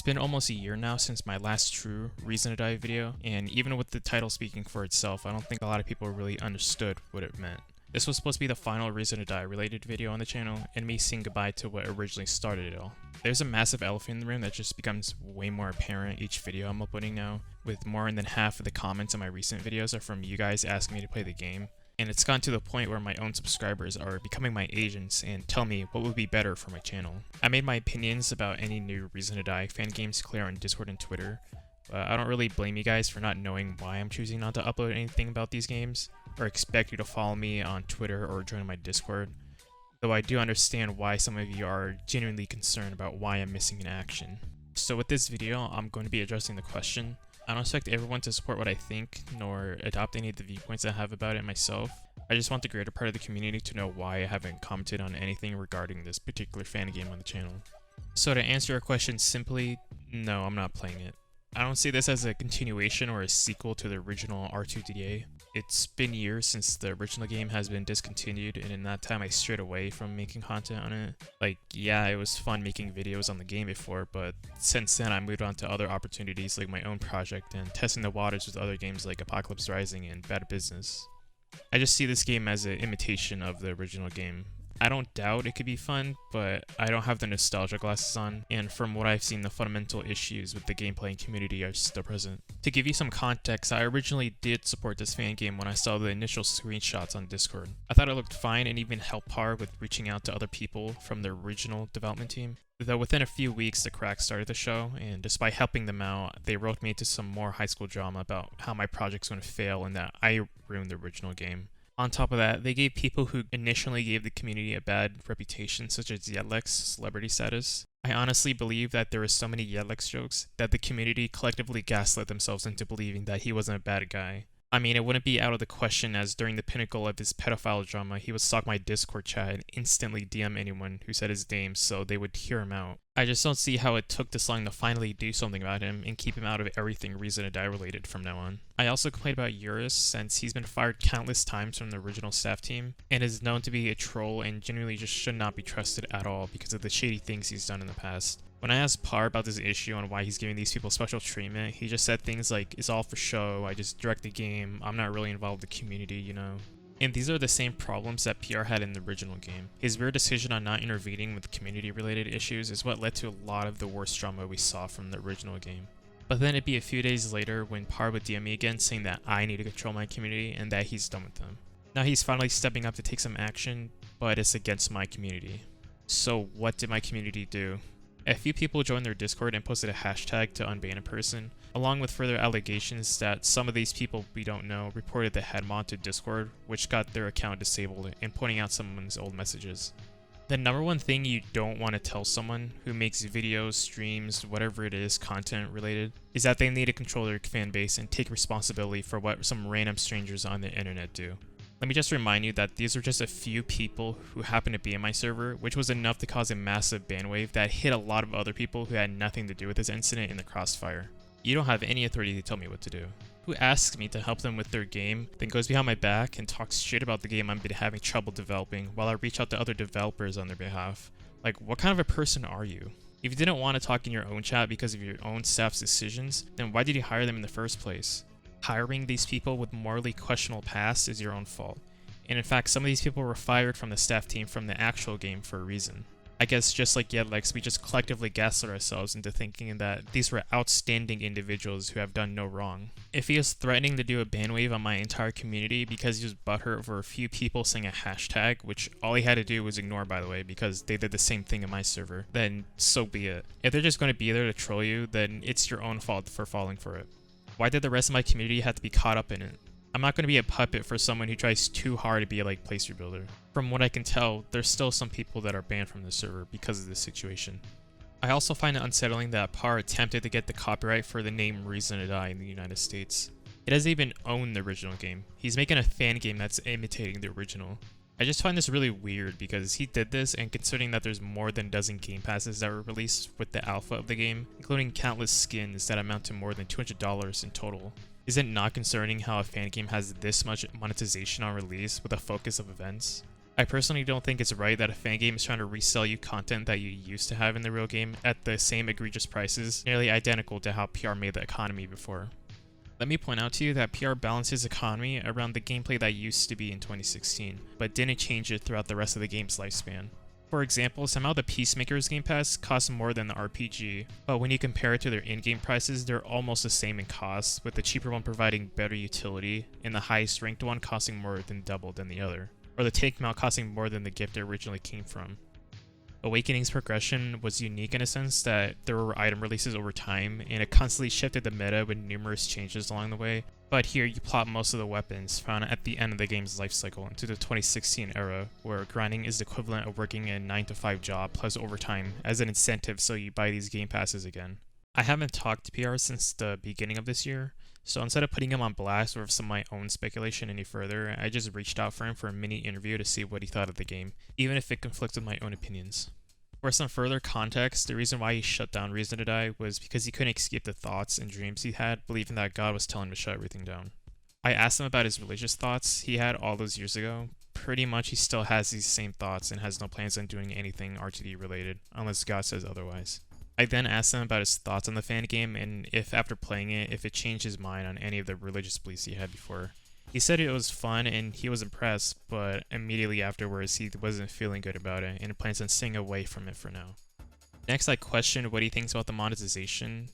been almost a year now since my last true Reason to Die video, and even with the title speaking for itself, I don't think a lot of people really understood what it meant. This was supposed to be the final Reason to Die related video on the channel, and me saying goodbye to what originally started it all. There's a massive elephant in the room that just becomes way more apparent each video I'm uploading now, with more than half of the comments on my recent videos are from you guys asking me to play the game. And it's gotten to the point where my own subscribers are becoming my agents and tell me what would be better for my channel. I made my opinions about any new Reason to Die fan games clear on Discord and Twitter, but I don't really blame you guys for not knowing why I'm choosing not to upload anything about these games, or expect you to follow me on Twitter or join my Discord, though I do understand why some of you are genuinely concerned about why I'm missing in action. So with this video, I'm going to be addressing the question. I don't expect everyone to support what I think, nor adopt any of the viewpoints I have about it myself. I just want the greater part of the community to know why I haven't commented on anything regarding this particular fan game on the channel. So to answer your question simply, no, I'm not playing it. I don't see this as a continuation or a sequel to the original R2DA. It's been years since the original game has been discontinued, and in that time I strayed away from making content on it. Like, yeah, it was fun making videos on the game before, but since then I moved on to other opportunities like my own project and testing the waters with other games like Apocalypse Rising and Bad Business. I just see this game as an imitation of the original game. I don't doubt it could be fun, but I don't have the nostalgia glasses on, and from what I've seen, the fundamental issues with the gameplay and community are still present. To give you some context, I originally did support this fan game when I saw the initial screenshots on Discord. I thought it looked fine and even helped par with reaching out to other people from the original development team. Though within a few weeks the cracks started to show, and despite helping them out, they roped me into some more high school drama about how my project's going to fail and that I ruined the original game. On top of that, they gave people who initially gave the community a bad reputation, such as Yetlex, celebrity status. I honestly believe that there were so many Yetlex jokes that the community collectively gaslit themselves into believing that he wasn't a bad guy. I mean, it wouldn't be out of the question as during the pinnacle of his pedophile drama, he would stalk my Discord chat and instantly DM anyone who said his name so they would hear him out. I just don't see how it took this long to finally do something about him and keep him out of everything Reason to Die related from now on. I also complained about Eurus since he's been fired countless times from the original staff team and is known to be a troll and genuinely just should not be trusted at all because of the shady things he's done in the past. When I asked Par about this issue and why he's giving these people special treatment, he just said things like, "It's all for show, I just direct the game, I'm not really involved with the community, you know." And these are the same problems that PR had in the original game. His weird decision on not intervening with community-related issues is what led to a lot of the worst drama we saw from the original game. But then it'd be a few days later when Par would DM me again saying that I need to control my community and that he's done with them. Now he's finally stepping up to take some action, but it's against my community. So what did my community do? A few people joined their Discord and posted a hashtag to unban a person, along with further allegations that some of these people we don't know reported the headmod to Discord, which got their account disabled, and pointing out someone's old messages. The number one thing you don't want to tell someone who makes videos, streams, whatever it is, content related, is that they need to control their fan base and take responsibility for what some random strangers on the internet do. Let me just remind you that these are just a few people who happen to be in my server, which was enough to cause a massive ban wave that hit a lot of other people who had nothing to do with this incident in the crossfire. You don't have any authority to tell me what to do. Who asks me to help them with their game, then goes behind my back and talks shit about the game I've been having trouble developing while I reach out to other developers on their behalf? Like, what kind of a person are you? If you didn't want to talk in your own chat because of your own staff's decisions, then why did you hire them in the first place? Hiring these people with morally questionable past is your own fault. And in fact, some of these people were fired from the staff team from the actual game for a reason. I guess just like Yetlex, we just collectively gaslit ourselves into thinking that these were outstanding individuals who have done no wrong. If he is threatening to do a ban wave on my entire community because he was butthurt over a few people saying a hashtag, which all he had to do was ignore by the way because they did the same thing in my server, then so be it. If they're just going to be there to troll you, then it's your own fault for falling for it. Why did the rest of my community have to be caught up in it? I'm not going to be a puppet for someone who tries too hard to be like Placer Builder. From what I can tell, there's still some people that are banned from the server because of this situation. I also find it unsettling that Par attempted to get the copyright for the name Reason to Die in the United States. It doesn't even own the original game. He's making a fan game that's imitating the original. I just find this really weird because he did this, and considering that there's more than a dozen game passes that were released with the alpha of the game, including countless skins that amount to more than $200 in total. Is it not concerning how a fan game has this much monetization on release with a focus of events? I personally don't think it's right that a fan game is trying to resell you content that you used to have in the real game at the same egregious prices, nearly identical to how PR made the economy before. Let me point out to you that PR balances economy around the gameplay that used to be in 2016, but didn't change it throughout the rest of the game's lifespan. For example, somehow the Peacemaker's Game Pass costs more than the RPG, but when you compare it to their in-game prices, they're almost the same in cost, with the cheaper one providing better utility, and the highest ranked one costing more than double than the other, or the Take Mount costing more than the gift it originally came from. Awakening's progression was unique in a sense that there were item releases over time, and it constantly shifted the meta with numerous changes along the way, but here you plot most of the weapons found at the end of the game's life cycle into the 2016 era, where grinding is the equivalent of working a 9 to 5 job plus overtime as an incentive so you buy these game passes again. I haven't talked to PR since the beginning of this year, so instead of putting him on blast or some of my own speculation any further, I just reached out for him for a mini interview to see what he thought of the game, even if it conflicts with my own opinions. For some further context, the reason why he shut down Reason to Die was because he couldn't escape the thoughts and dreams he had, believing that God was telling him to shut everything down. I asked him about his religious thoughts he had all those years ago. Pretty much he still has these same thoughts and has no plans on doing anything RTD related, unless God says otherwise. I then asked him about his thoughts on the Fangame and if after playing it, if it changed his mind on any of the religious beliefs he had before. He said it was fun and he was impressed, but immediately afterwards he wasn't feeling good about it and plans on staying away from it for now. Next, I questioned what he thinks about the monetization,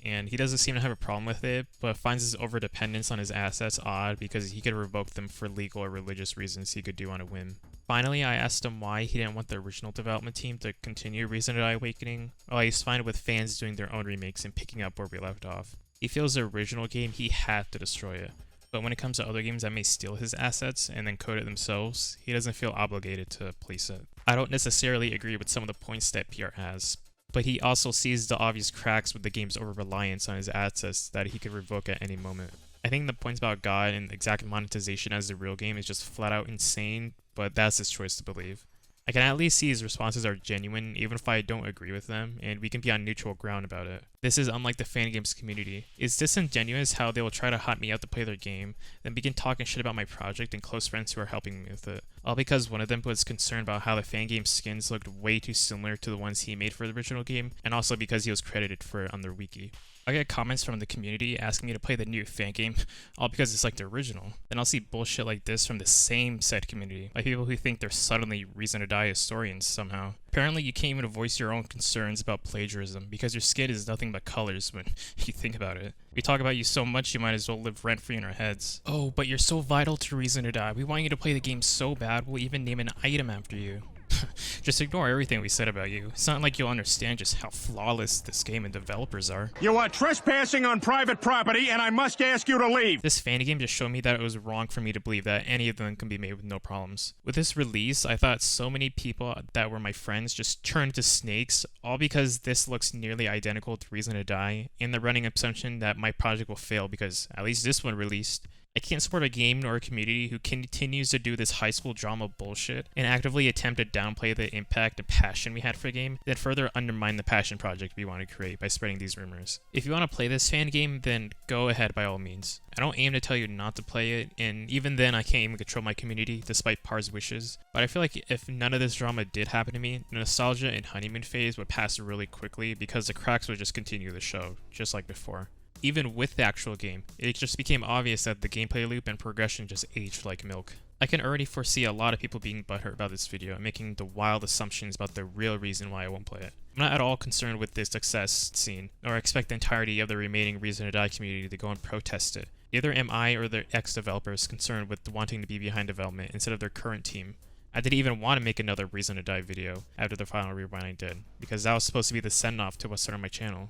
and he doesn't seem to have a problem with it, but finds his overdependence on his assets odd because he could revoke them for legal or religious reasons he could do on a whim. Finally, I asked him why he didn't want the original development team to continue Reason to Die Awakening, while he's fine with fans doing their own remakes and picking up where we left off. He feels the original game he had to destroy it, but when it comes to other games that may steal his assets and then code it themselves, he doesn't feel obligated to police it. I don't necessarily agree with some of the points that PR has, but he also sees the obvious cracks with the game's over-reliance on his assets that he could revoke at any moment. I think the points about God and exact monetization as the real game is just flat out insane, but that's his choice to believe. I can at least see his responses are genuine even if I don't agree with them, and we can be on neutral ground about it. This is unlike the Fangame's community. It's disingenuous how they will try to hunt me out to play their game, then begin talking shit about my project and close friends who are helping me with it. All because one of them was concerned about how the Fangame skins looked way too similar to the ones he made for the original game, and also because he was credited for it on their wiki. I get comments from the community asking me to play the new Fangame, all because it's like the original. Then I'll see bullshit like this from the same said community, by people who think they're suddenly Reason to Die historians somehow. Apparently you can't even voice your own concerns about plagiarism, because your skin is nothing but colors when you think about it. We talk about you so much you might as well live rent-free in our heads. Oh, but you're so vital to Reason to Die. We want you to play the game so bad we'll even name an item after you. Just ignore everything we said about you. It's not like you'll understand just how flawless this game and developers are. You are trespassing on private property, and I must ask you to leave. This Fangame just showed me that it was wrong for me to believe that any of them can be made with no problems. With this release, I thought so many people that were my friends just turned to snakes, all because this looks nearly identical to Reason to Die, and the running assumption that my project will fail because at least this one released. I can't support a game nor a community who continues to do this high school drama bullshit and actively attempt to downplay the impact and passion we had for the game, then further undermine the passion project we want to create by spreading these rumors. If you want to play this fan game, then go ahead by all means. I don't aim to tell you not to play it, and even then I can't even control my community despite Par's wishes, but I feel like if none of this drama did happen to me, the nostalgia and honeymoon phase would pass really quickly because the cracks would just continue the show, just like before. Even with the actual game, it just became obvious that the gameplay loop and progression just aged like milk. I can already foresee a lot of people being butthurt about this video and making the wild assumptions about the real reason why I won't play it. I'm not at all concerned with this success scene, nor expect the entirety of the remaining Reason to Die community to go and protest it. Neither am I or the ex-developers concerned with wanting to be behind development instead of their current team. I didn't even want to make another Reason to Die video after the final rewind I did, because that was supposed to be the send-off to what started my channel.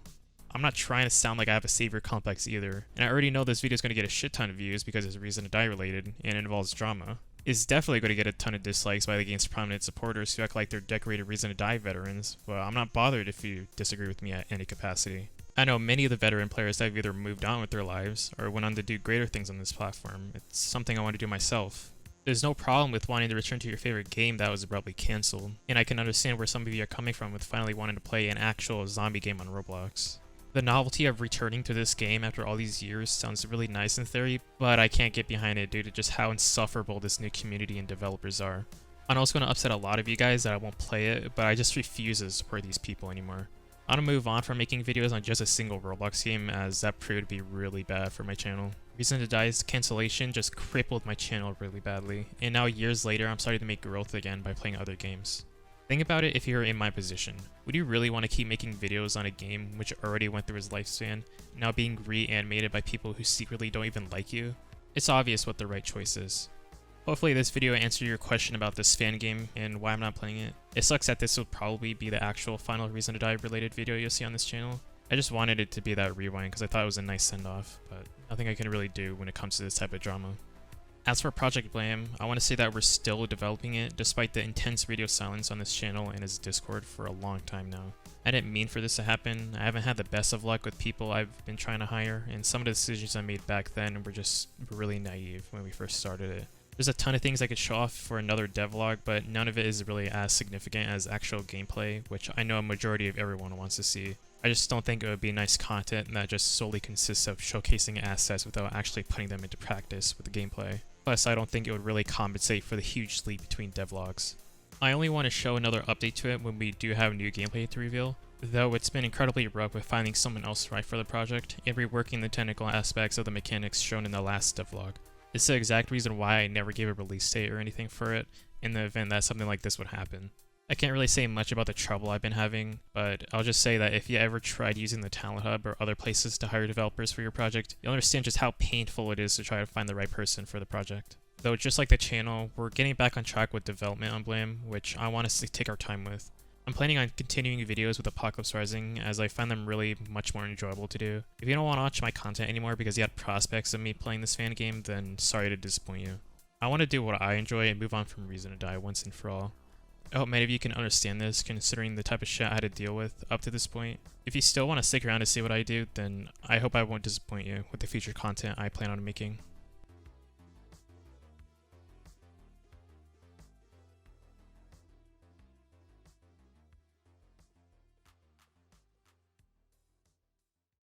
I'm not trying to sound like I have a savior complex either, and I already know this video is going to get a shit ton of views because it's Reason to Die related and involves drama. It's definitely going to get a ton of dislikes by the game's prominent supporters who act like they're decorated Reason to Die veterans, but I'm not bothered if you disagree with me at any capacity. I know many of the veteran players have either moved on with their lives or went on to do greater things on this platform. It's something I want to do myself. There's no problem with wanting to return to your favorite game that was abruptly cancelled, and I can understand where some of you are coming from with finally wanting to play an actual zombie game on Roblox. The novelty of returning to this game after all these years sounds really nice in theory, but I can't get behind it due to just how insufferable this new community and developers are. I know it's going to upset a lot of you guys that I won't play it, but I just refuse to support these people anymore. I want to move on from making videos on just a single Roblox game, as that proved to be really bad for my channel. Reason to Die's cancellation just crippled my channel really badly, and now years later I'm starting to make growth again by playing other games. Think about it if you're in my position. Would you really want to keep making videos on a game which already went through its lifespan, now being reanimated by people who secretly don't even like you? It's obvious what the right choice is. Hopefully this video answered your question about this Fangame and why I'm not playing it. It sucks that this will probably be the actual final Reason to Die related video you'll see on this channel. I just wanted it to be that rewind because I thought it was a nice send-off, but nothing I can really do when it comes to this type of drama. As for Project Blame, I want to say that we're still developing it despite the intense radio silence on this channel and its Discord for a long time now. I didn't mean for this to happen. I haven't had the best of luck with people I've been trying to hire, and some of the decisions I made back then were just really naive when we first started it. There's a ton of things I could show off for another devlog, but none of it is really as significant as actual gameplay, which I know a majority of everyone wants to see. I just don't think it would be nice content that just solely consists of showcasing assets without actually putting them into practice with the gameplay. Plus, I don't think it would really compensate for the huge leap between devlogs. I only want to show another update to it when we do have new gameplay to reveal, though it's been incredibly rough with finding someone else right for the project and reworking the technical aspects of the mechanics shown in the last devlog. It's the exact reason why I never gave a release date or anything for it in the event that something like this would happen. I can't really say much about the trouble I've been having, but I'll just say that if you ever tried using the Talent Hub or other places to hire developers for your project, you'll understand just how painful it is to try to find the right person for the project. Though just like the channel, we're getting back on track with development on Blame, which I want us to take our time with. I'm planning on continuing videos with Apocalypse Rising, as I find them really much more enjoyable to do. If you don't want to watch my content anymore because you had prospects of me playing this fan game, then sorry to disappoint you. I want to do what I enjoy and move on from Reason to Die once and for all. I hope many of you can understand this, considering the type of shit I had to deal with up to this point. If you still want to stick around to see what I do, then I hope I won't disappoint you with the future content I plan on making.